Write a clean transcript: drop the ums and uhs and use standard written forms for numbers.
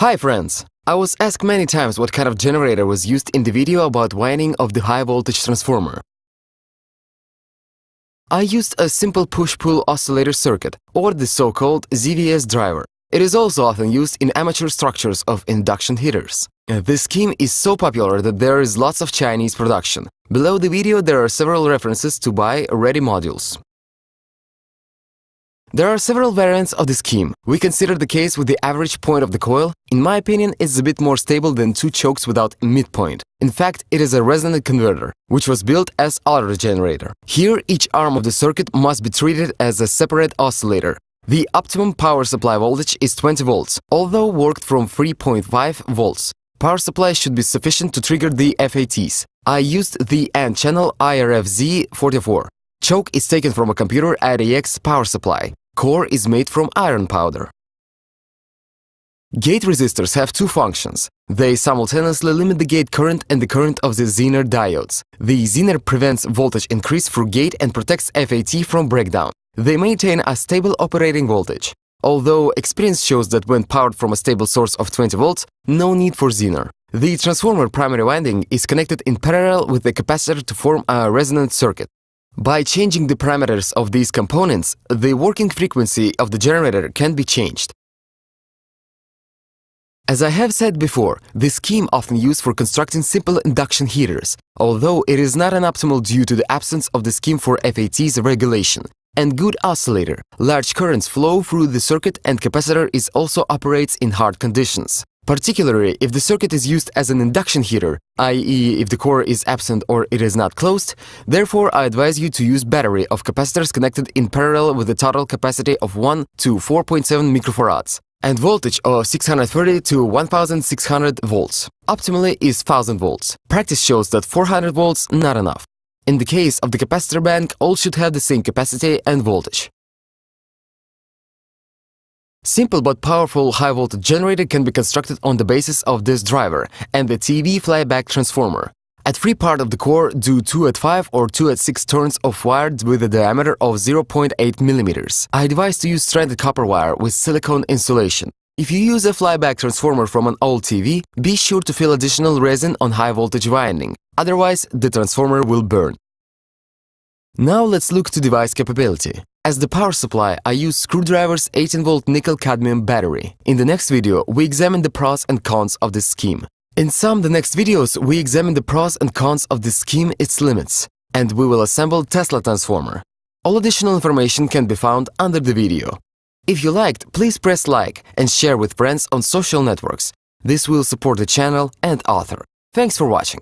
Hi friends! I was asked many times what kind of generator was used in the video about winding of the high voltage transformer. I used a simple push-pull oscillator circuit, or the so-called ZVS driver. It is also often used in amateur structures of induction heaters. This scheme is so popular that there is lots of Chinese production. Below the video there are several references to buy ready modules. There are several variants of the scheme. We consider the case with the average point of the coil. In my opinion, it's a bit more stable than two chokes without midpoint. In fact, it is a resonant converter, which was built as auto generator. Here, each arm of the circuit must be treated as a separate oscillator. The optimum power supply voltage is 20 volts, although worked from 3.5 volts. Power supply should be sufficient to trigger the FATs. I used the N-channel IRFZ44. Choke is taken from a computer IDX power supply. Core is made from iron powder. Gate resistors have two functions. They simultaneously limit the gate current and the current of the Zener diodes. The Zener prevents voltage increase through gate and protects FAT from breakdown. They maintain a stable operating voltage. Although experience shows that when powered from a stable source of 20 volts, no need for Zener. The transformer primary winding is connected in parallel with the capacitor to form a resonant circuit. By changing the parameters of these components, the working frequency of the generator can be changed. As I have said before, this scheme often used for constructing simple induction heaters, although it is not an optimal due to the absence of the scheme for FAT's regulation. And good oscillator, large currents flow through the circuit and capacitor is also operates in hard conditions. Particularly if the circuit is used as an induction heater, i.e. if the core is absent or it is not closed. Therefore, I advise you to use battery of capacitors connected in parallel with a total capacity of 1 to 4.7 microfarads and voltage of 630 to 1600 volts. Optimally is 1000 volts. Practice shows that 400 volts not enough. In the case of the capacitor bank, all should have the same capacity and voltage. Simple but powerful high-voltage generator can be constructed on the basis of this driver and the TV flyback transformer. At free part of the core, do 2 at 5 or 2 at 6 turns of wire with a diameter of 0.8 mm. I advise to use stranded copper wire with silicone insulation. If you use a flyback transformer from an old TV, be sure to fill additional resin on high-voltage winding, otherwise the transformer will burn. Now let's look to device capability. As the power supply, I use screwdriver's 18-volt nickel-cadmium battery. In the next video, we examine the pros and cons of this scheme. In some the next videos, we examine the pros and cons of this scheme, its limits, and we will assemble Tesla transformer. All additional information can be found under the video. If you liked, please press like and share with friends on social networks. This will support the channel and author. Thanks for watching.